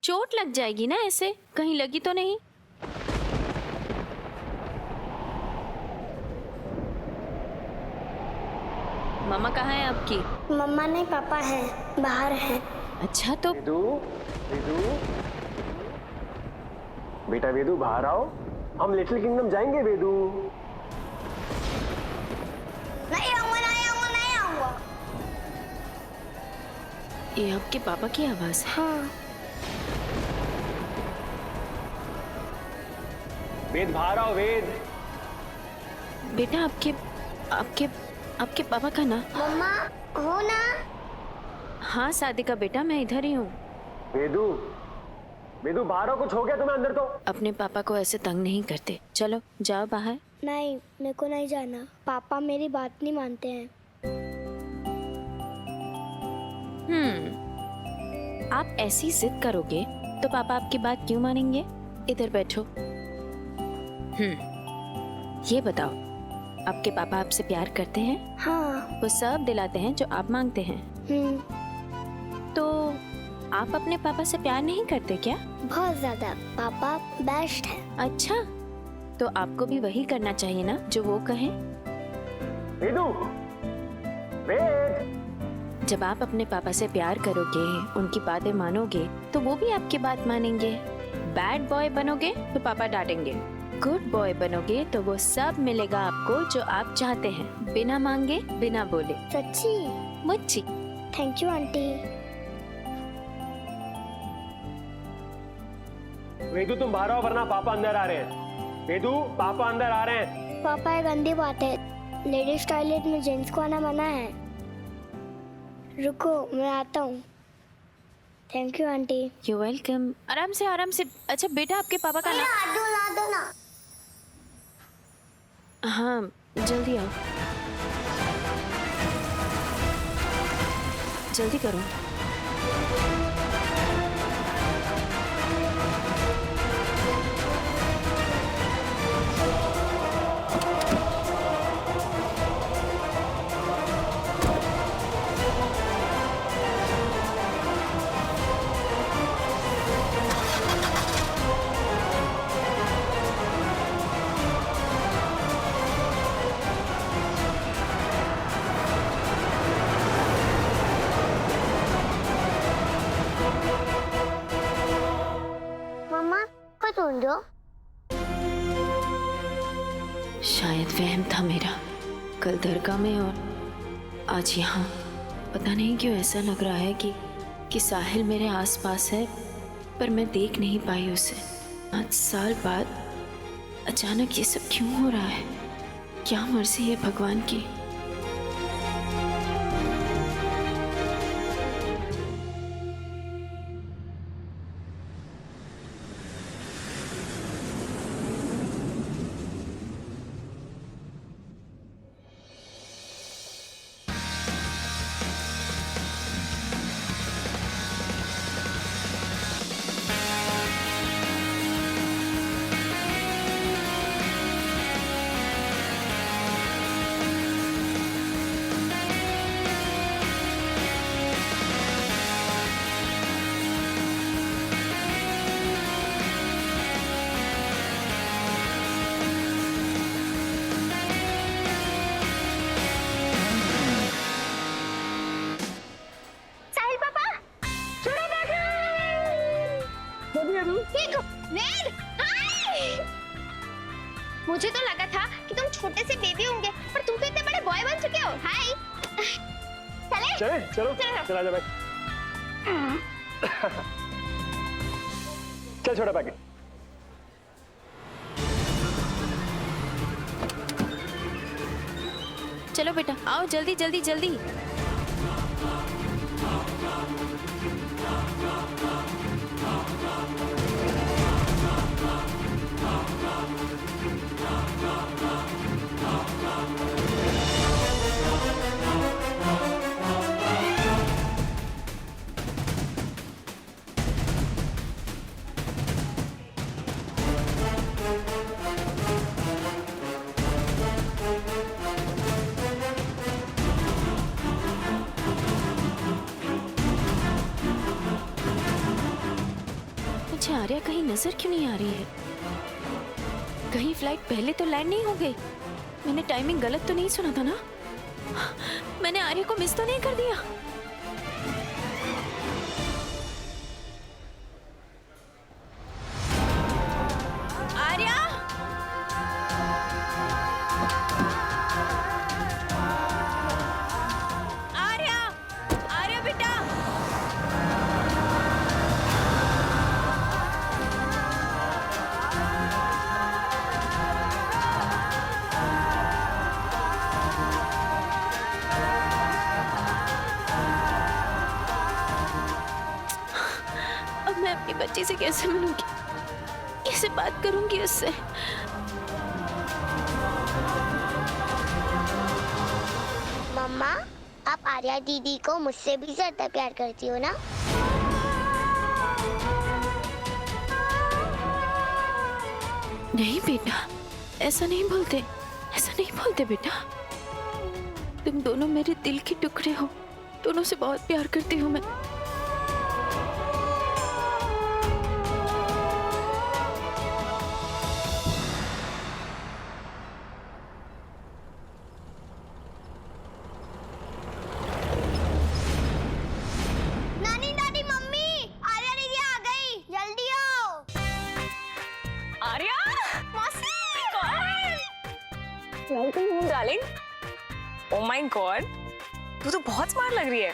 चोट लग जाएगी ना, ऐसे कहीं लगी तो नहीं? मम्मा कहाँ है आपकी? मम्मा नहीं, पापा है, बाहर है। अच्छा तो वेदू, वेदू, बेटा वेदू बाहर आओ, हम लिटिल किंगडम जाएंगे वेदू। नहीं आऊंगा, नहीं आऊंगा, नहीं आऊंगा। ये आपके पापा की आवाज है। हाँ। वेद बाहर आओ वेद। बेटा आपके आपके आपके पापा का ना? मम्मा हो ना? हाँ सादिका बेटा, मैं इधर ही हूँ। वेदू, वेदू बाहर आओ, कुछ हो गया तुम्हें अंदर तो? अपने पापा को ऐसे तंग नहीं करते, चलो जाओ बाहर। नहीं, मेरे को नहीं जाना। पापा मेरी बात नहीं मानते हैं। आप ऐसी जिद करोगे तो पापा आपकी बात क्यों मानेंगे? इधर बैठो। ये बताओ, आपके पापा आपसे प्यार करते हैं? हाँ। वो सब दिलाते हैं जो आप मांगते हैं। तो आप अपने पापा से प्यार नहीं करते क्या? बहुत ज्यादा। पापा बेस्ट है। अच्छा, तो आपको भी वही करना चाहिए ना जो वो कहें। वेदू, वेद। जब आप अपने पापा से प्यार करोगे, उनकी बातें मानोगे, तो वो भी आपकी बात मानेंगे। बैड बॉय बनोगे तो पापा डांटेंगे, गुड बॉय बनोगे तो वो सब मिलेगा आपको जो आप चाहते हैं, बिना मांगे बिना बोले। सच्ची? मुझे थैंक यू आंटी। वेदू तुम बाहर आओ वरना पापा अंदर आ रहे हैं। वेदू, पापा अंदर आ रहे हैं। पापा ये गंदी बात है, लेडीज टॉयलेट में जेंट्स को आना मना है। रुको मैं आता हूँ। Thank you aunty. You welcome. आराम से आराम से। अच्छा बेटा, आपके पापा का नाम? ला दो ना। हाँ जल्दी आओ, जल्दी करो। मम्मा को सुन दो। शायद वहम था मेरा, कल दरगाह में और आज यहाँ। पता नहीं क्यों ऐसा लग रहा है कि साहिल मेरे आसपास है, पर मैं देख नहीं पाई उसे। 5 साल बाद अचानक ये सब क्यों हो रहा है? क्या मर्जी है भगवान की। साहिल पापा, छोड़ो बैठो। देखो, वेद, हाय। मुझे तो लगा था कि तुम छोटे से बेबी होंगे, पर तुम तो इतने बड़े बॉय बन चुके हो। हाय। चले? चलो चला जा भाई। चल छोटा पैकेट। चलो बेटा आओ, जल्दी जल्दी जल्दी। मुझे आर्या कहीं नजर क्यों नहीं आ रही है? कहीं फ्लाइट पहले तो लैंड नहीं हो गई? मैंने टाइमिंग गलत तो नहीं सुना था ना? मैंने आर्या को मिस तो नहीं कर दिया? आर्या! आर्या! आर्या बेटा! अब मैं अपनी बच्ची से कैसे मिलूंगी? कैसे बात करूंगी उससे? मम्मा, आप आर्या दीदी को मुझसे भी ज्यादा प्यार करती हो ना? नहीं बेटा, ऐसा नहीं बोलते, ऐसा नहीं बोलते बेटा। तुम दोनों मेरे दिल के टुकड़े हो, दोनों से बहुत प्यार करती हूँ मैं। नानी दादी मम्मी, आर्या दीदी आ गई, जल्दी आओ। आर्या, मौसी, welcome home darling. Oh my God, तू तो बहुत स्मार्ट लग रही है।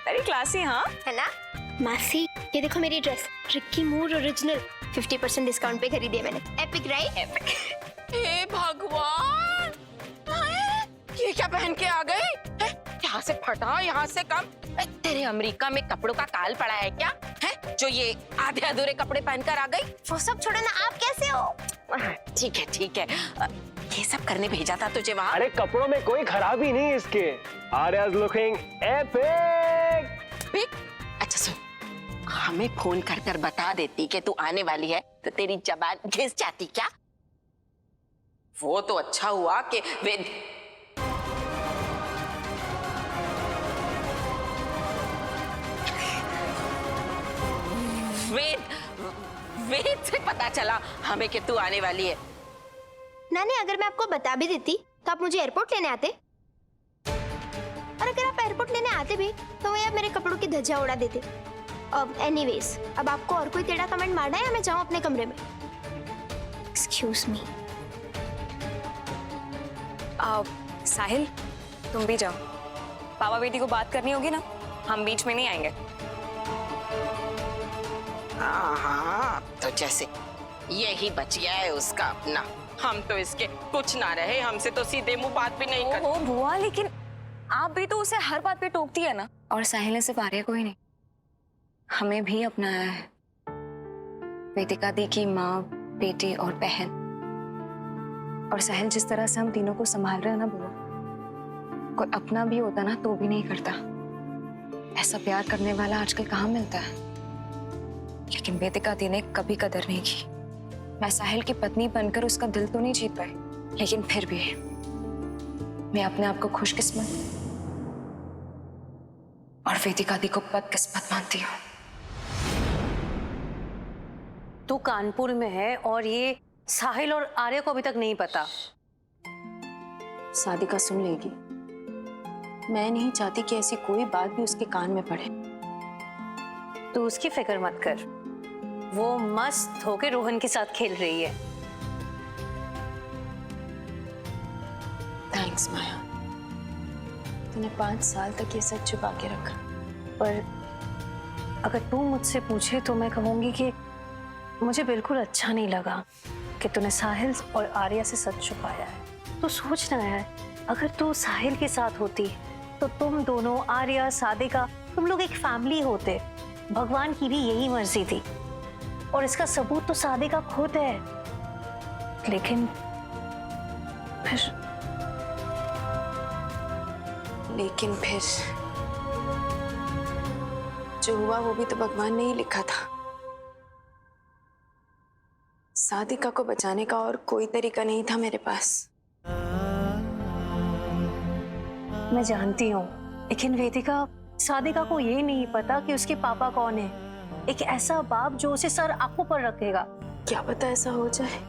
वेरी क्लासी, हाँ? है ना? मासी, ये देखो मेरी ड्रेस, ट्रिकी मूर ओरिजिनल, 50% डिस्काउंट पे खरीदी है मैंने। Epic right? एपिक। हे भगवान, ये क्या पहन के आ गई? यहाँ से फटा, यहाँ से कम। तेरे अमेरिका में कपड़ों का काल पड़ा है क्या? है जो ये आधे अधूरे कपड़े पहनकर आ गई? वो सब छोड़ो ना, आप कैसे हो? ठीक है ठीक है, ये सब करने भेजा था तुझे वहाँ? अरे कपड़ों में कोई खराबी नहीं इसके। आर्या's looking epic। अच्छा सुन, हमें फोन कर कर बता देती कि तू आने वाली है तो तेरी जबान घिस जाती क्या? वो तो अच्छा हुआ कि वेद वेद से पता चला हमें कि तू आने वाली है। नानी, अगर मैं आपको बता भी देती तो आप मुझे एयरपोर्ट लेने आते, और अगर आप एयरपोर्ट लेने आते भी तो वही आप मेरे कपड़ों की धज्जियां उड़ा देते। अब एनीवेज, अब आपको और कोई टेढ़ा कमेंट मारना है या मैं जाऊं अपने कमरे में? Excuse me. साहिल, तुम भी जाओ, पापा बेटी को बात करनी होगी ना, हम बीच में नहीं आएंगे। हाँ, तो जैसे यही बच गया है उसका अपना, हम तो इसके कुछ ना रहे, हमसे तो सीधे मुंह बात भी नहीं करते। ओ बुआ, लेकिन आप भी तो उसे हर बात पे टोकती है ना। और साहिल ने सिर्फ आर्या को ही नहीं, हमें भी अपनाया है। वेदिका दी की माँ, बेटी और बहन। और साहिल जिस तरह से हम तीनों को संभाल रहे हैं ना बुआ, कोई अपना भी होता ना तो भी नहीं करता। ऐसा प्यार करने वाला आजकल कहाँ मिलता है। लेकिन वेदिका दी ने कभी कदर नहीं की। मैं साहिल की पत्नी बनकर उसका दिल तो नहीं जीत पाई, लेकिन फिर भी मैं अपने आप को खुशकिस्मत और वेदिका दी को बदकिस्मत मानती हूँ। तू कानपुर में है और ये साहिल और आर्या को अभी तक नहीं पता। सादिका सुन लेगी। मैं नहीं चाहती कि ऐसी कोई बात भी उसके कान में पड़े। तू उसकी फिक्र मत कर, वो मस्त होके रोहन के साथ खेल रही है। थैंक्स माया, तूने 5 साल तक ये सच छुपा के रखा। पर अगर तू मुझसे पूछे तो मैं कहूंगी कि मुझे बिल्कुल अच्छा नहीं लगा कि तूने साहिल और आर्या से सच छुपाया है। तो सोचना है, अगर तू साहिल के साथ होती तो तुम दोनों, आर्या, सादिका, तुम लोग एक फैमिली होते। भगवान की भी यही मर्जी थी और इसका सबूत तो सादिका खुद है। लेकिन फिर जो हुआ वो भी तो भगवान ने ही लिखा था। सादिका को बचाने का और कोई तरीका नहीं था मेरे पास। मैं जानती हूँ, लेकिन वेदिका, सादिका को ये नहीं पता कि उसके पापा कौन है। एक ऐसा बाप जो उसे सर आंखों पर रखेगा। क्या पता ऐसा हो जाए।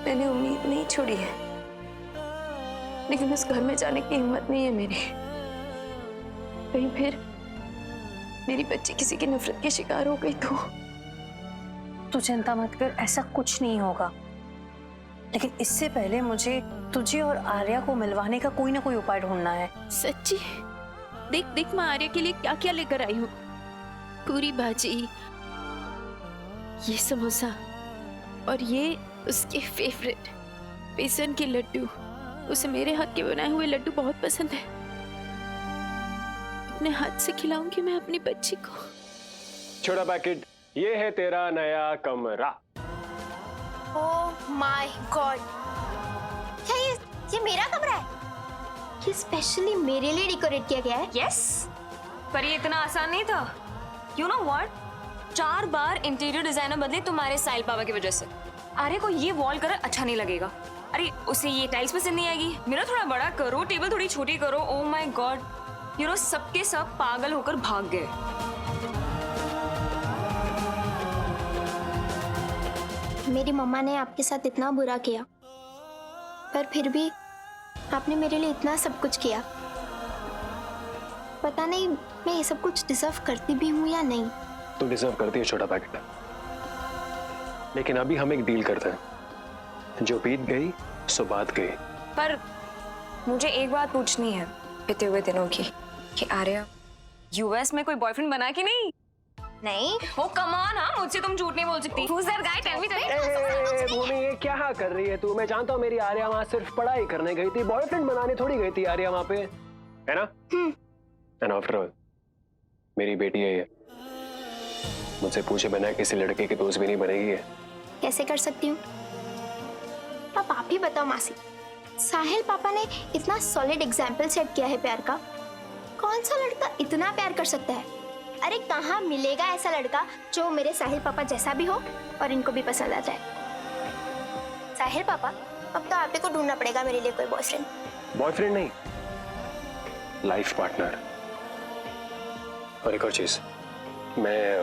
मैंने उम्मीद नहीं छोड़ी है, लेकिन उस घर में जाने की हिम्मत नहीं है मेरी। कहीं फिर मेरी बच्ची किसी की नफरत के शिकार हो गई तो। तू चिंता मत कर, ऐसा कुछ नहीं होगा। लेकिन इससे पहले मुझे तुझे और आर्या को मिलवाने का कोई ना कोई उपाय ढूंढना है। सच्ची? देख देख, मैं आर्या के लिए क्या क्या लेकर आई हूँ। पूरी भाजी, ये समोसा, और ये उसके फेवरेट बेसन के लड्डू। उसे मेरे हाथ के बनाए हुए लड्डू बहुत पसंद है। अपने हाथ से खिलाऊंगी मैं अपनी बच्ची को। छोटा पैकेट, ये है तेरा नया कमरा। ओह माय गॉड, क्या ये मेरा कमरा है? ये स्पेशली मेरे लिए डेकोरेट किया गया है। यस, पर ये इतना आसान नहीं था। You know what, 4 bar interior designer बदले तुम्हारे साहिल पापा की वजह से। आर्य को ये वॉल कलर अच्छा नहीं लगेगा। अरे उसे ये टाइल्स पसंद नहीं आएगी। मेरा थोड़ा बड़ा करो, टेबल थोड़ी छोटी करो। Oh my God, you know सबके सब पागल होकर भाग गए। मेरी मम्मा ने आपके साथ इतना बुरा किया, पर फिर भी आपने मेरे लिए इतना सब कुछ किया। पता नहीं मैं ये सब कुछ डिजर्व करती भी हूँ या नहीं। तू डिजर्व करती है छोटा पैकेट, लेकिन अभी हम एक डील करते हैं। जो बीत गई सो बात गई। पर मुझे एक बात पूछनी है बीते हुए दिनों की, कि आर्या यूएस में कोई बॉयफ्रेंड बना कि नहीं? नहीं। वो कम ऑन, हाँ मुझसे तुम झूठ नहीं बोल सकती। Who's that guy? Tell me, tell me. भूमि, ये क्या कर रही है तू? मैं जानता हूँ मेरी आर्या वहाँ सिर्फ पढ़ाई करने गई थी, बॉयफ्रेंड बनाने थोड़ी गई थी आर्या वहाँ पे, है ना? एंड आफ्टर ऑल मेरी बेटी है ये, मुझसे पूछे बिना किसी लड़के की दोस्त भी नहीं बनेगी है। कैसे कर सकती हूँ? अब आप ही बताओ मासी। साहिल पापा ने इतना सॉलिड एग्जाम्पल सेट किया है प्यार का। कौन सा लड़का इतना प्यार कर सकता है? अरे कहाँ मिलेगा ऐसा लड़का जो मेरे साहिल पापा जैसा भी हो और इनको भी पसंद आ जाए। साहिल पापा, अब तो आप ही को ढूंढना पड़ेगा मेरे लिए कोई बॉयफ्रेंड। बॉयफ्रेंड नहीं, लाइफ पार्टनर। और एक और चीज, मैं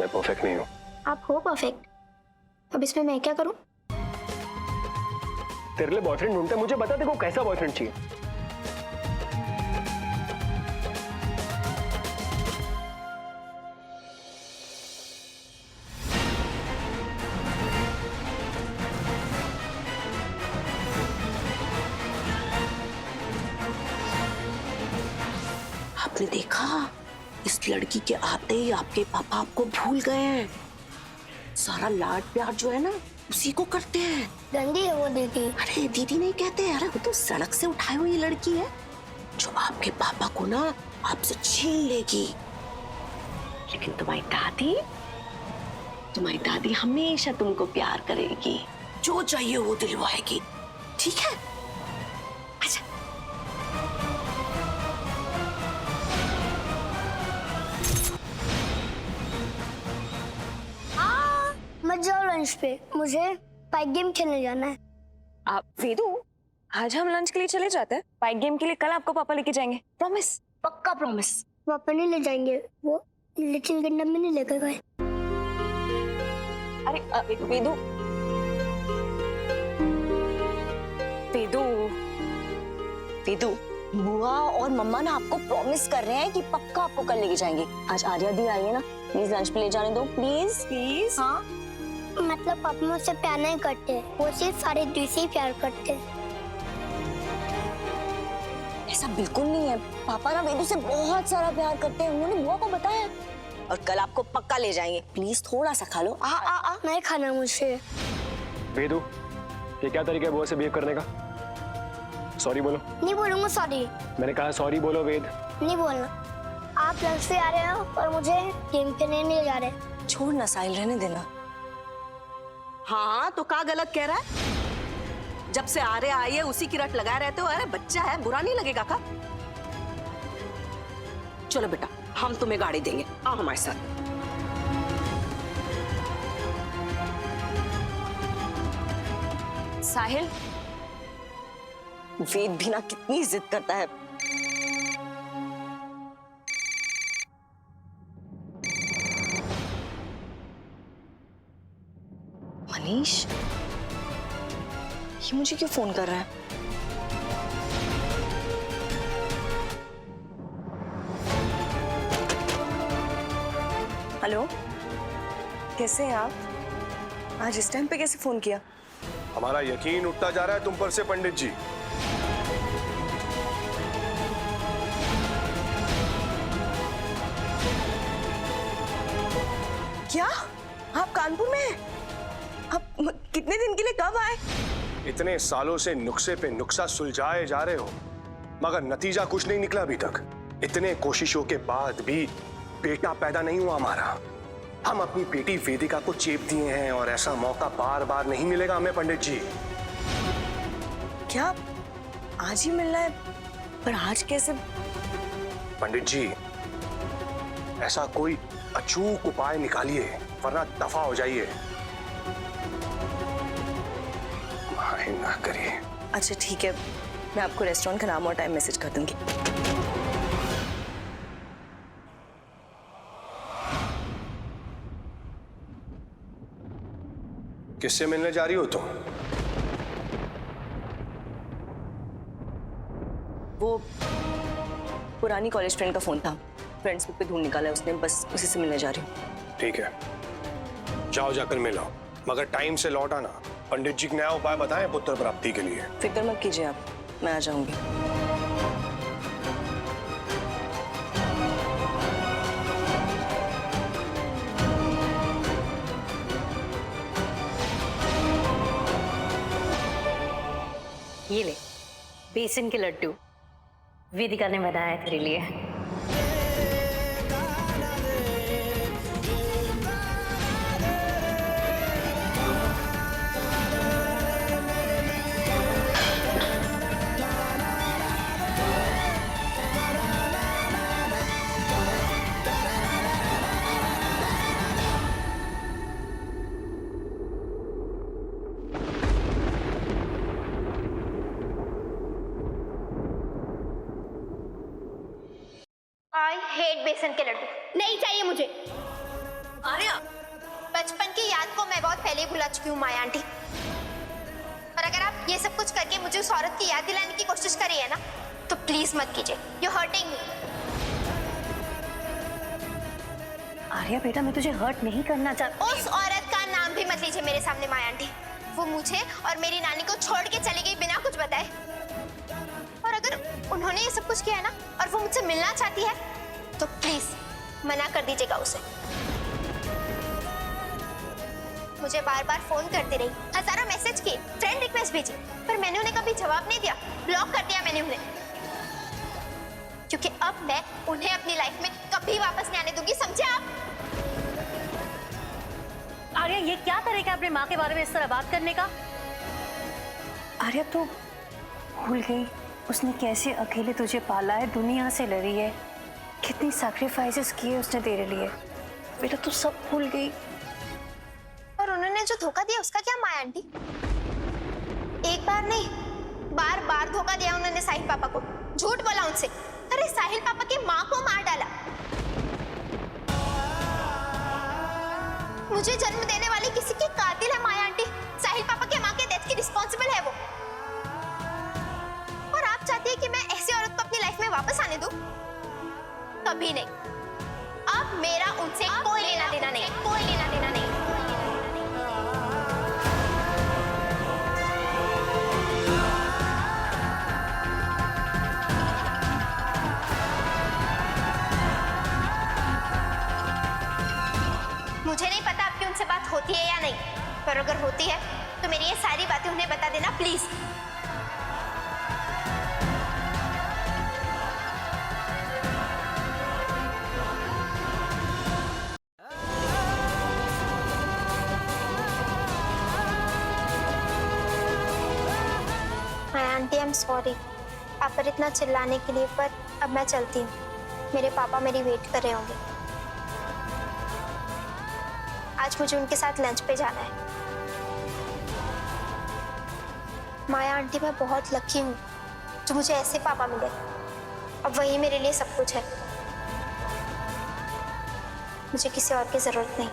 परफेक्ट नहीं हूँ। आप हो परफेक्ट, अब इसमें मैं क्या करूँ? तेरे लिए बॉयफ्रेंड ढूंढते, मुझे बता दे को कैसा बॉयफ्रेंड चाहिए। आपने देखा, इस लड़की के आते ही आपके पापा आपको भूल गए हैं। सारा लाड प्यार जो है ना उसी को करते हैं। गंदी है वो दीदी। अरे दीदी नहीं कहते, अरे वो तो सड़क से उठाई हुई लड़की है जो आपके पापा को ना आपसे छीन लेगी। लेकिन तुम्हारी दादी हमेशा तुमको प्यार करेगी, जो चाहिए वो दिलवाएगी, ठीक है? अच्छा, मत जाओ लंच पे, मुझे पाइक गेम खेलने जाना है। आप वेदू, आज हम लंच के लिए चले जाते हैं। पाइक गेम के लिए कल आपको पापा लेके जाएंगे, प्रॉमिस? पक्का प्रॉमिस। पापा नहीं ले जाएंगे, वो लिटिल किंगडम में नहीं लेकर गए। अरे वेदू, वेदू, वेदू, बुआ और मम्मा ना आपको प्रॉमिस कर रहे हैं कि पक्का आपको कल लेके जाएंगे। आज आर्या दी आई है ना, प्लीज लंच पे ले जाने दो, प्लीज प्लीज। हाँ, मतलब पापा मुझसे प्यार नहीं करते, वो सिर्फ सारे दी से ही प्यार करते। ऐसा बिल्कुल नहीं है, पापा ना वेदू से बहुत सारा प्यार करते हैं, उन्होंने बुआ को बताया। और कल आपको पक्का ले जाएंगे, प्लीज थोड़ा सा खा लो। नहीं खाना मुझे। वेदू, ये क्या तरीका है बुआ से बिहेव करने का? सॉरी बोलो। नहीं बोलूंगा सॉरी। मैंने कहा सॉरी बोलो वेद। नहीं बोलना। आप लंच पे आ रहे हो और मुझे गेम खेलने नहीं जा रहे। छोड़ ना साहिल, रहने देना। हाँ तो क्या गलत कह रहा है? जब से आर्या आई है उसी की रट लगाए रहते हो। अरे बच्चा है, बुरा नहीं लगेगा का? चलो बेटा, हम तुम्हें गाड़ी देंगे, आओ हमारे साथ। साहिल, वेद भी ना कितनी जिद करता है। मनीष, ये मुझे क्यों फोन कर रहा है? हेलो, कैसे हैं आप? आज इस टाइम पे कैसे फोन किया? हमारा यकीन उठता जा रहा है तुम पर से पंडित जी। क्या आप कानपुर में हैं? आप कितने दिन के लिए कब आए? इतने सालों से नुक्से पे नुक्सा सुलझाए जा रहे हो, मगर नतीजा कुछ नहीं निकला अभी तक। इतने कोशिशों के बाद भी बेटा पैदा नहीं हुआ हमारा। हम अपनी बेटी वेदिका को चेप दिए हैं और ऐसा मौका बार बार नहीं मिलेगा हमें पंडित जी। क्या आज ही मिलना है? पर आज कैसे? पंडित जी, ऐसा कोई अचूक उपाय निकालिए वरना दफा हो जाइए। माहिर ना करिए। अच्छा ठीक है, मैं आपको रेस्टोरेंट का नाम और टाइम मैसेज कर दूंगी। किससे मिलने जा रही हो तुम? वो पुरानी कॉलेज फ्रेंड का फोन था, फ्रेंड्स बुक पे ढूंढ निकाला है उसने, बस उसी से मिलने जा रही हूँ। ठीक है, जाओ जाकर मिलो, मगर टाइम से लौट आना। पंडित जी नया उपाय बताएं पुत्र प्राप्ति के लिए। फिक्र मत कीजिए आप, मैं आ जाऊंगी। ये ले बेसन के लड्डू, वेदिका ने बनाया है तेरे लिए। आई हेट बेसन के लड्डू, नहीं चाहिए मुझे। आर्या, बचपन की याद को मैं बहुत पहले ही भुला चुकी हूँ माया आंटी। और अगर आप ये सब कुछ करके मुझे उस औरत की याद दिलाने की कोशिश कर रही है ना, तो प्लीज मत कीजिए। You hurting me. आर्या बेटा, मैं तुझे हर्ट नहीं करना चाहती। उस औरत का नाम भी मत लीजिए मेरे सामने माया आंटी। वो मुझे और मेरी नानी को छोड़ के चली गई बिना कुछ बताए। और अगर उन्होंने ये सब कुछ किया है ना, और वो मुझसे मिलना चाहती है, तो प्लीज मना कर दीजिएगा उसे। मुझे बार बार फोन करती रही, हजारों मैसेज किए, फ्रेंड रिक्वेस्ट भेजी, पर मैंने उन्हें कभी जवाब नहीं दिया। ब्लॉक कर दिया मैंने उन्हें, क्योंकि अब मैं उन्हें अपनी लाइफ में कभी वापस नहीं आने दूंगी, समझे आप? आर्या, ये क्या तरीका है अपने माँ के बारे में इस तरह बात करने का? आर्या, तो भूल गई उसने कैसे अकेले तुझे पाला है, दुनिया से लड़ी है, कितनी सैक्रिफाइसेस किए उसने तेरे लिए। बेटा तू सब भूल गई। और उन्होंने जो धोखा दिया उसका क्या माया आंटी? एक बार नहीं, बार बार धोखा दिया उन्होंने साहिल पापा को, झूठ बोला उनसे। अरे साहिल पापा की माँ को मार डाला। मुझे जन्म देने वाली किसी की कातिल है माया आंटी। साहिल पापा के माँ के डेथ की रिस्पॉन्सिबल है वो। और आप चाहती है कि मैं ऐसी औरत को अपनी लाइफ में वापस आने दूं? कभी नहीं। अब मेरा उनसे कोई लेना देना नहीं, कोई लेना देना नहीं। मुझे नहीं पता आपकी उनसे बात होती है या नहीं, पर अगर होती है तो मेरी ये सारी बातें उन्हें बता देना please. Aunty I am sorry आप पर इतना चिल्लाने के लिए, पर अब मैं चलती हूँ। मेरे पापा मेरी वेट कर रहे होंगे। आज मुझे उनके साथ लंच पे जाना है। माया आंटी, मैं बहुत लकी हूँ जो मुझे ऐसे पापा मिले। अब वही मेरे लिए सब कुछ है, मुझे किसी और की जरूरत नहीं।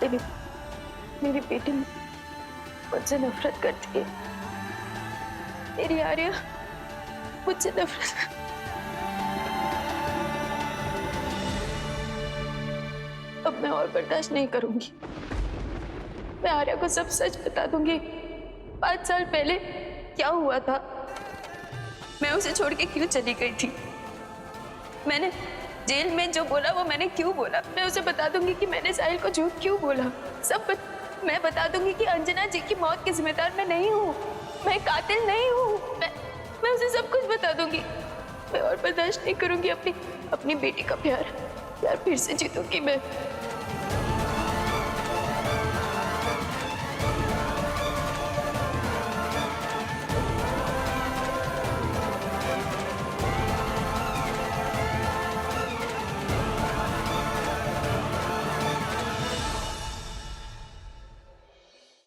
जानते नहीं, मेरी बेटी मुझसे नफरत करती है। मेरी आर्या मुझसे नफरत। अब मैं और बर्दाश्त नहीं करूंगी। मैं आर्या को सब सच बता दूंगी। 5 साल पहले क्या हुआ था, मैं उसे छोड़ के क्यों चली गई थी, मैंने जेल में जो बोला वो मैंने क्यों बोला। मैं उसे बता दूंगी कि मैंने साहिल को झूठ क्यों बोला। मैं बता दूंगी कि अंजना जी की मौत की जिम्मेदार मैं नहीं हूँ, मैं कातिल नहीं हूँ। मैं उसे सब कुछ बता दूंगी। मैं और बर्दाश्त नहीं करूंगी। अपनी बेटी का प्यार फिर से जीतूंगी मैं।